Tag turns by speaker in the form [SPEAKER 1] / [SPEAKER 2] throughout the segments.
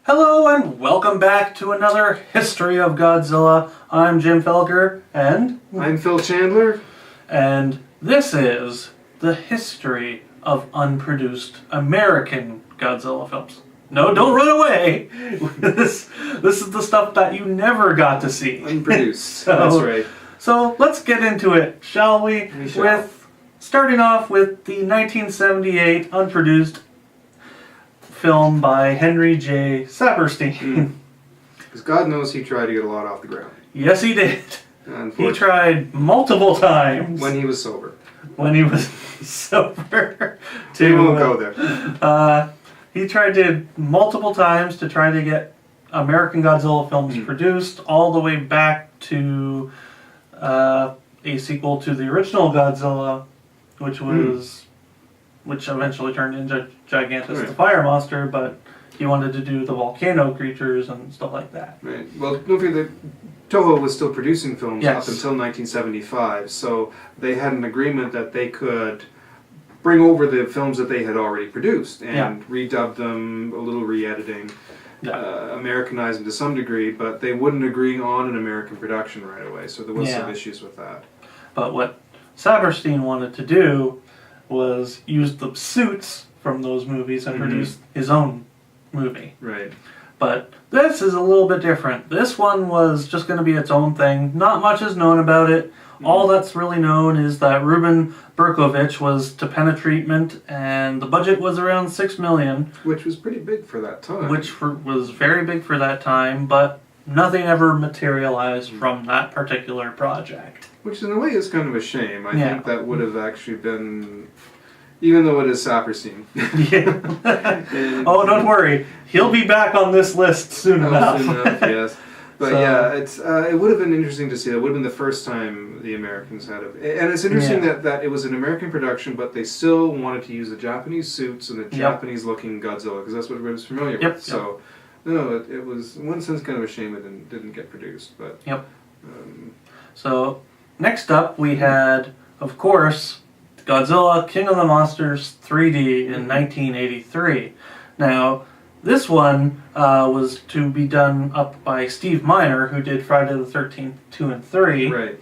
[SPEAKER 1] Hello and welcome back to another History of Godzilla. I'm Jim Felger and
[SPEAKER 2] I'm Phil Chandler.
[SPEAKER 1] And this is the history of unproduced American Godzilla films. No, don't run away! This is the stuff that you never got to see.
[SPEAKER 2] Unproduced, that's right.
[SPEAKER 1] So let's get into it, shall we? Starting off with the 1978 unproduced film by Henry J Saperstein.
[SPEAKER 2] Because God knows he tried to get a lot off the ground.
[SPEAKER 1] Yes, he did. He tried multiple times.
[SPEAKER 2] When he was sober.
[SPEAKER 1] When he was sober.
[SPEAKER 2] We won't go there.
[SPEAKER 1] He tried multiple times to try to get American Godzilla films produced, all the way back to a sequel to the original Godzilla, which eventually turned into Gigantus the Fire Monster, but he wanted to do the volcano creatures and stuff like that.
[SPEAKER 2] Right. Well, don't forget that Toho was still producing films up until 1975, so they had an agreement that they could bring over the films that they had already produced and redub them, a little re-editing, Americanize them to some degree, but they wouldn't agree on an American production right away, so there was some issues with that.
[SPEAKER 1] But what Saperstein wanted to do was use the suits from those movies and produce his own movie.
[SPEAKER 2] Right.
[SPEAKER 1] But this is a little bit different. This one was just going to be its own thing. Not much is known about it. All that's really known is that Ruben Berkovich was to treatment, and the budget was around $6 million.
[SPEAKER 2] Which was pretty big for that time.
[SPEAKER 1] Was very big for that time, but nothing ever materialized from that particular project.
[SPEAKER 2] Which in a way is kind of a shame. I think that would have actually been, even though it is Saperstein.
[SPEAKER 1] Oh, don't worry. He'll be back on this list soon enough.
[SPEAKER 2] Soon enough, yes. But it would have been interesting to see. It would have been the first time the Americans had it. And it's interesting that it was an American production, but they still wanted to use the Japanese suits and the Japanese-looking Godzilla, because that's what everybody was familiar with. So, no, it was, in one sense, kind of a shame it didn't get produced. But
[SPEAKER 1] so, next up, we had, of course, Godzilla King of the Monsters 3D in 1983. Now, this one was to be done up by Steve Miner, who did Friday the 13th 2 and 3.
[SPEAKER 2] Right.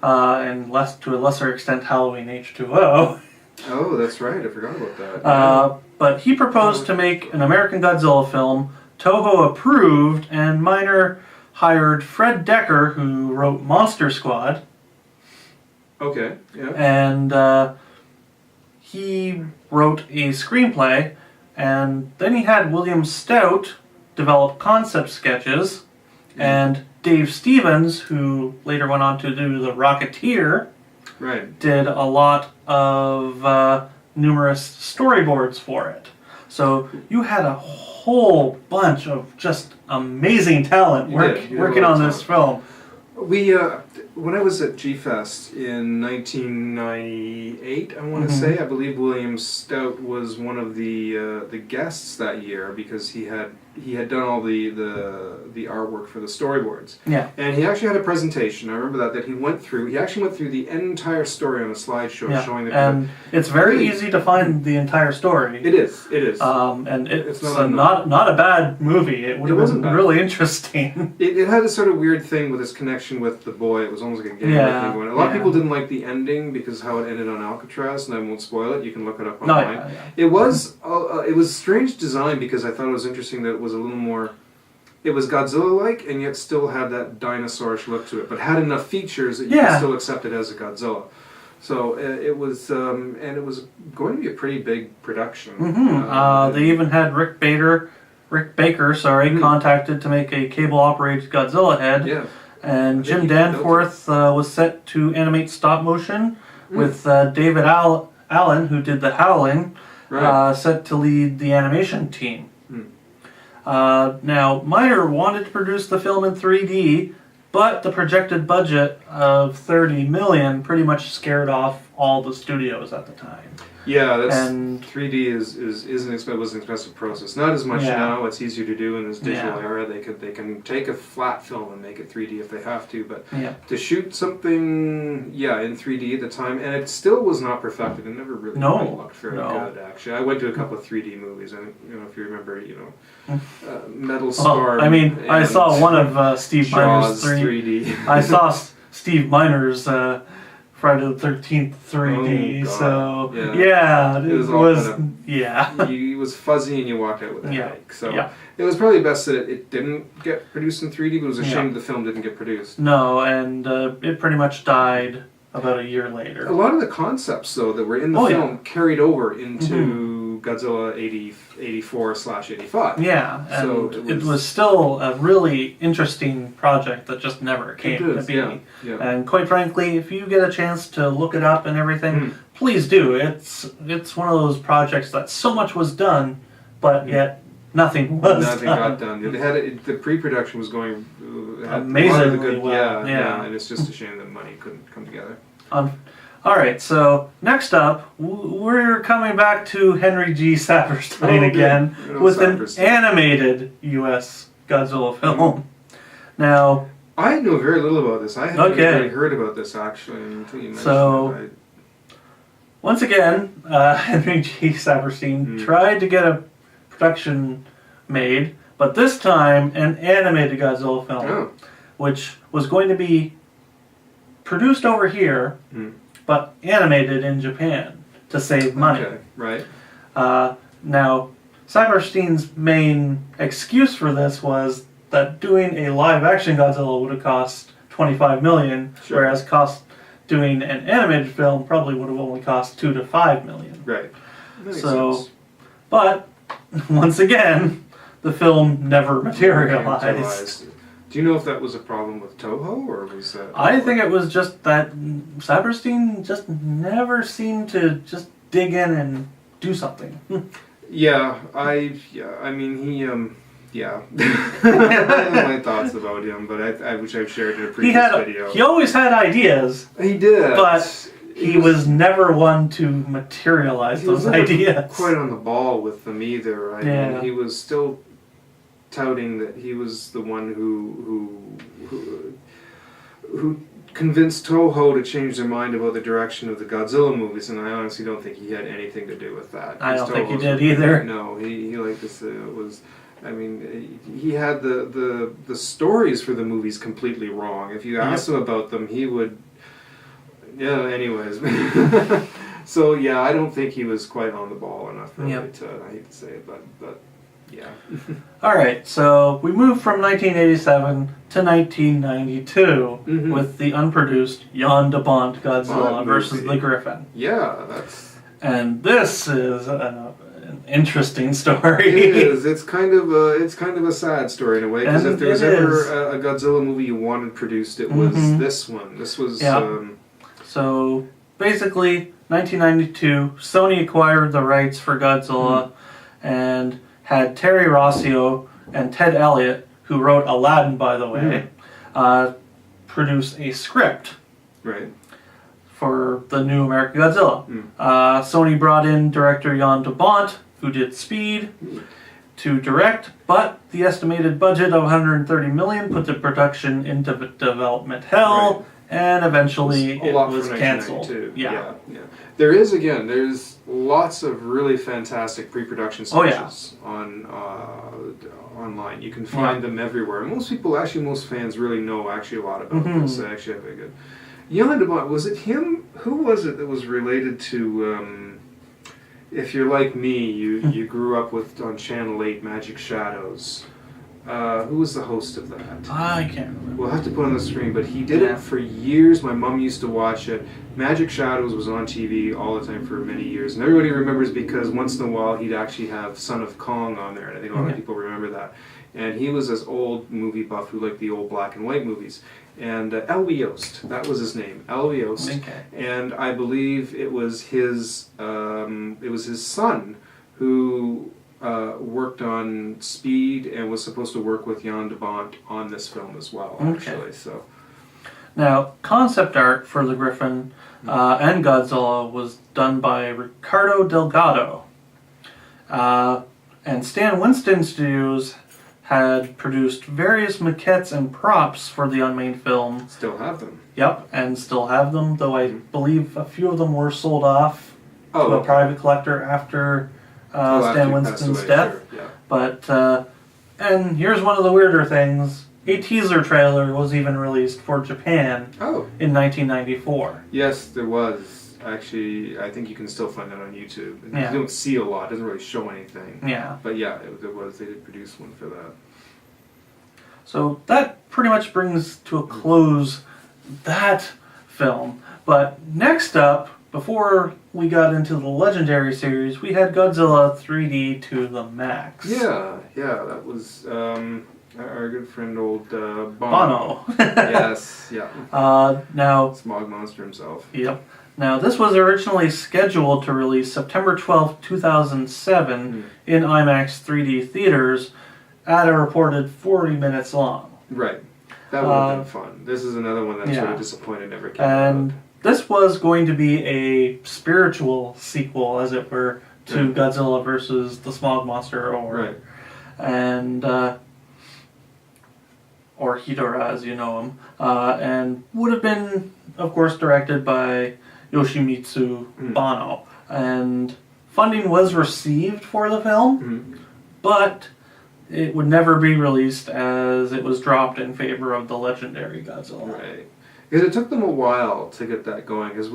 [SPEAKER 1] And to a lesser extent, Halloween H2O.
[SPEAKER 2] Oh, that's right. I forgot about that.
[SPEAKER 1] But he proposed to make an American Godzilla film. Toho approved, and Miner hired Fred Decker, who wrote Monster Squad.
[SPEAKER 2] Okay, yeah.
[SPEAKER 1] And he wrote a screenplay, and then he had William Stout develop concept sketches, and Dave Stevens, who later went on to do The Rocketeer, did a lot of numerous storyboards for it. So you had a whole bunch of just amazing talent working on this film.
[SPEAKER 2] We, when I was at G-Fest in 1998, I want to say, I believe William Stout was one of the guests that year, because he had done all the artwork for the storyboards.
[SPEAKER 1] Yeah.
[SPEAKER 2] And he actually had a presentation. I remember that he went through. He actually went through the entire story on a slideshow showing the.
[SPEAKER 1] And it's very easy to find the entire story.
[SPEAKER 2] It is. It is.
[SPEAKER 1] And it's not a bad movie. It would have been really interesting.
[SPEAKER 2] It had a sort of weird thing with his connection with the boy. It was almost like a game thing going. A lot of people didn't like the ending because how it ended on Alcatraz, and I won't spoil it. You can look it up online. It was strange design, because I thought it was interesting that it was a little more. It was Godzilla-like, and yet still had that dinosaurish look to it, but had enough features that you could still accept it as a Godzilla. So it was, and it was going to be a pretty big production.
[SPEAKER 1] They even had Rick Baker, contacted to make a cable-operated Godzilla head. Yeah. And Jim Danforth was set to animate stop motion, with David Allen, who did The Howling, set to lead the animation team. Now, Miner wanted to produce the film in 3D, but the projected budget of $30 million pretty much scared off all the studios at the time.
[SPEAKER 2] Yeah, that's
[SPEAKER 1] And
[SPEAKER 2] 3D was an expensive process. Not as much now. It's easier to do in this digital era. They can take a flat film and make it 3D if they have to. But to shoot something, in 3D at the time, and it still was not perfected. It never really looked very good. Actually, I went to a couple of 3D movies. I think, if you remember, Metal Star.
[SPEAKER 1] Well, I mean, I saw one of Steve Miner's 3D. I saw Steve Miner's Friday the 13th 3D. So it was
[SPEAKER 2] It was fuzzy and you walked out with a headache. So it was probably best that it didn't get produced in 3D, but it was a shame the film didn't get produced.
[SPEAKER 1] No, and it pretty much died about a year later.
[SPEAKER 2] A lot of the concepts, though, that were in the film carried over into Godzilla 84/85.
[SPEAKER 1] Yeah, and so it was still a really interesting project that just never came to be. Yeah. And quite frankly, if you get a chance to look it up and everything, please do. It's one of those projects that so much was done, but yet nothing got done.
[SPEAKER 2] They had the pre-production was going
[SPEAKER 1] amazingly well.
[SPEAKER 2] And it's just a shame that money couldn't come together.
[SPEAKER 1] All right, so next up, we're coming back to Henry J Saperstein again with an animated US Godzilla film. Now,
[SPEAKER 2] I know very little about this. I hadn't really heard about this actually until you mentioned it.
[SPEAKER 1] Once again, Henry J Saperstein tried to get a production made, but this time an animated Godzilla film, which was going to be produced over here, but animated in Japan to save money.
[SPEAKER 2] Okay, right.
[SPEAKER 1] Now, Saperstein's main excuse for this was that doing a live-action Godzilla would have cost $25 million, whereas doing an animated film probably would have only cost $2 to $5 million.
[SPEAKER 2] Right. That makes sense.
[SPEAKER 1] But once again, the film never materialized.
[SPEAKER 2] Do you know if that was a problem with Toho, or was that...
[SPEAKER 1] I think it was just that Saperstein just never seemed to just dig in and do something.
[SPEAKER 2] I mean, he, I have my thoughts about him, but which I've shared in a previous video.
[SPEAKER 1] He always had ideas.
[SPEAKER 2] He did.
[SPEAKER 1] But he was never one to materialize those ideas.
[SPEAKER 2] Quite on the ball with them either. I mean, he was still touting that he was the one who convinced Toho to change their mind about the direction of the Godzilla movies, and I honestly don't think he had anything to do with that.
[SPEAKER 1] I don't think he did either.
[SPEAKER 2] No, he like this was. I mean, he had the stories for the movies completely wrong. If you asked him about them, he would. Yeah. Anyways, so I don't think he was quite on the ball enough. Really, I hate to say it, but. Yeah.
[SPEAKER 1] All right, so we moved from 1987 to 1992 with the unproduced Jan de Bont Godzilla versus the Griffin.
[SPEAKER 2] Yeah, that's...
[SPEAKER 1] And this is an interesting story.
[SPEAKER 2] It is. It's kind of a sad story in a way, because if there was ever a Godzilla movie you wanted produced, it was this one. This was...
[SPEAKER 1] So, basically, 1992, Sony acquired the rights for Godzilla and had Terry Rossio and Ted Elliott, who wrote Aladdin, by the way, produce a script for the new American Godzilla. Sony brought in director Jan de Bont, who did Speed, to direct, but the estimated budget of $130 million put the production into development hell, and eventually it was canceled. Yeah.
[SPEAKER 2] There's lots of really fantastic pre-production sketches on online. You can find them everywhere. And most fans really know a lot about this. They actually have a good... Jan de Bont, was it him? Who was it that was related to... if you're like me, you grew up on Channel 8 Magic Shadows. Who was the host of that?
[SPEAKER 1] I can't remember.
[SPEAKER 2] We'll have to put on the screen, but he did it for years. My mom used to watch it. Magic Shadows was on TV all the time for many years, and everybody remembers because once in a while he'd actually have Son of Kong on there, and I think a lot of people remember that. And he was this old movie buff who liked the old black and white movies. And Elwy Yost, that was his name, Elwy Yost.
[SPEAKER 1] Okay.
[SPEAKER 2] And I believe it was his son who worked on Speed and was supposed to work with Jan de Bont on this film as well, actually. So
[SPEAKER 1] Now, concept art for the Griffin and Godzilla was done by Ricardo Delgado. And Stan Winston Studios had produced various maquettes and props for the unmade film.
[SPEAKER 2] Still have them.
[SPEAKER 1] Yep, and still have them, though I believe a few of them were sold off to a private collector after Stan Winston's death.
[SPEAKER 2] Sure. Yeah.
[SPEAKER 1] But, and here's one of the weirder things. A teaser trailer was even released for Japan in 1994.
[SPEAKER 2] Yes, there was. Actually, I think you can still find that on YouTube. You don't see a lot. It doesn't really show anything.
[SPEAKER 1] Yeah.
[SPEAKER 2] But yeah, there was. They did produce one for that.
[SPEAKER 1] So that pretty much brings to a close that film. But next up, before we got into the Legendary series, we had Godzilla 3D to the max.
[SPEAKER 2] Yeah, that was our good friend old Bono.
[SPEAKER 1] Bono.
[SPEAKER 2] Yes, yeah.
[SPEAKER 1] Now,
[SPEAKER 2] Smog Monster himself.
[SPEAKER 1] Yep. Now, this was originally scheduled to release September 12th, 2007 in IMAX 3D theaters at a reported 40 minutes long.
[SPEAKER 2] Right. That would have been fun. This is another one that sort of disappointed never came
[SPEAKER 1] and
[SPEAKER 2] out.
[SPEAKER 1] This was going to be a spiritual sequel, as it were, to Godzilla versus the Smog Monster, or Hedorah, as you know him, and would have been, of course, directed by Yoshimitsu Banno. And funding was received for the film, but it would never be released as it was dropped in favor of the Legendary Godzilla.
[SPEAKER 2] Right. Because it took them a while to get that going. Because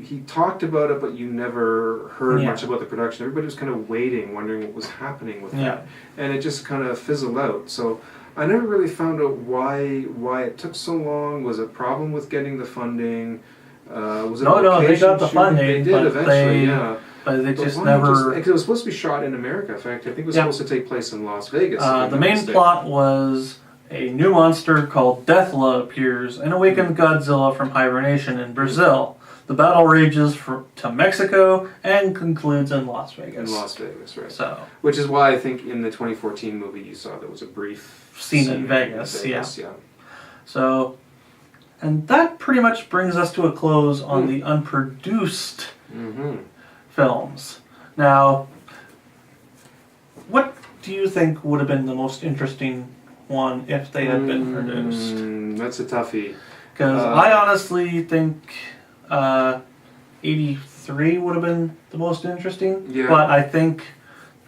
[SPEAKER 2] he talked about it, but you never heard much about the production. Everybody was kind of waiting, wondering what was happening with that, and it just kind of fizzled out. So I never really found out why it took so long. Was it a problem with getting the funding? Was it
[SPEAKER 1] no, they got the funding.
[SPEAKER 2] They did eventually,
[SPEAKER 1] But they just never...
[SPEAKER 2] It was supposed to be shot in America. In fact, I think it was supposed to take place in Las Vegas.
[SPEAKER 1] The main plot was a new monster called Deathla appears and awakens Godzilla from hibernation in Brazil. The battle rages to Mexico and concludes in Las Vegas.
[SPEAKER 2] In Las Vegas, right.
[SPEAKER 1] So,
[SPEAKER 2] which is why I think in the 2014 movie you saw there was a brief
[SPEAKER 1] scene in Vegas. Yeah. So, and that pretty much brings us to a close on the unproduced films. Now, what do you think would have been the most interesting one if they had been produced?
[SPEAKER 2] That's a toughie.
[SPEAKER 1] Because I honestly think 83 would have been the most interesting.
[SPEAKER 2] Yeah.
[SPEAKER 1] But I think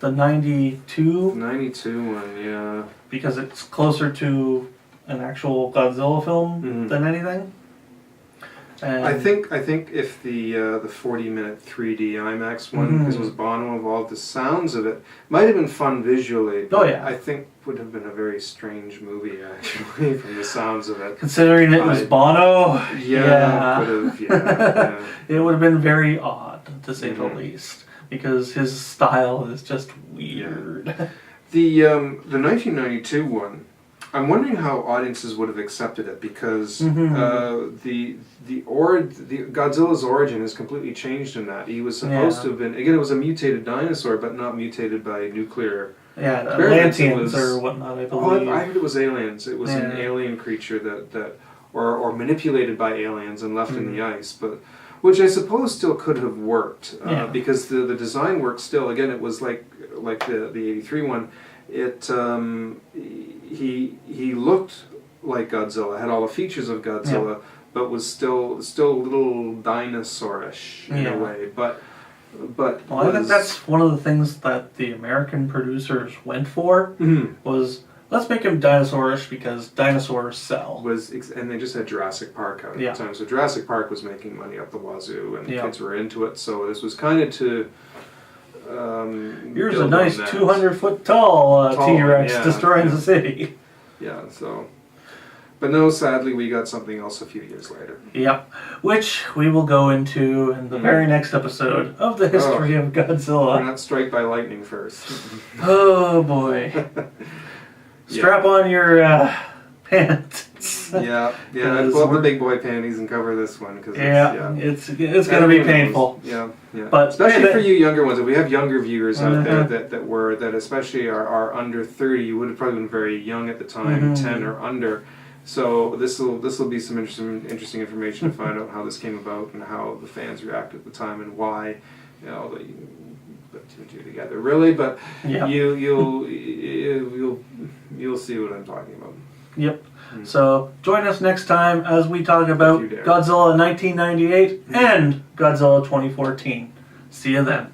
[SPEAKER 1] the 92
[SPEAKER 2] one,
[SPEAKER 1] because it's closer to an actual Godzilla film than anything. And
[SPEAKER 2] I think if the 40-minute 3D IMAX one, because it was Bono involved, the sounds of it might have been fun visually. But I think would have been a very strange movie actually from the sounds of it.
[SPEAKER 1] Considering it was Bono, it would have been very odd to say the least, because his style is just weird.
[SPEAKER 2] The 1992 one, I'm wondering how audiences would have accepted it, because the Godzilla's origin is completely changed in that. He was supposed to have been, again, it was a mutated dinosaur, but not mutated by nuclear.
[SPEAKER 1] Yeah, Atlanteans or whatnot, I believe.
[SPEAKER 2] I heard it was aliens. It was an alien creature that or manipulated by aliens and left in the ice, but which I suppose still could have worked, because the design worked still. Again, it was like the 83 one. It he looked like Godzilla, had all the features of Godzilla, but was still a little dinosaurish in a way. But
[SPEAKER 1] I think that's one of the things that the American producers went for was, let's make him dinosaurish because dinosaurs sell.
[SPEAKER 2] And they just had Jurassic Park out at the time, so Jurassic Park was making money up the wazoo, and kids were into it. So this was kind of to.
[SPEAKER 1] Here's a nice 200-foot tall T-Rex destroying the city.
[SPEAKER 2] Yeah, so. But no, sadly, we got something else a few years later.
[SPEAKER 1] Yep, which we will go into in the very next episode of the history of Godzilla.
[SPEAKER 2] We're not struck by lightning first.
[SPEAKER 1] Oh boy. Strap on your pants.
[SPEAKER 2] Yeah. Pull up the big boy panties and cover this one, because
[SPEAKER 1] it's going to be painful.
[SPEAKER 2] Yeah.
[SPEAKER 1] But
[SPEAKER 2] especially for you younger ones, if we have younger viewers out there that especially are under 30, you would have probably been very young at the time, 10 or under. So this will be some interesting information to find out how this came about and how the fans reacted at the time and why, although you can put two and two together really, but you'll see what I'm talking about.
[SPEAKER 1] Yep. So join us next time as we talk about Godzilla 1998 and Godzilla 2014. See you then.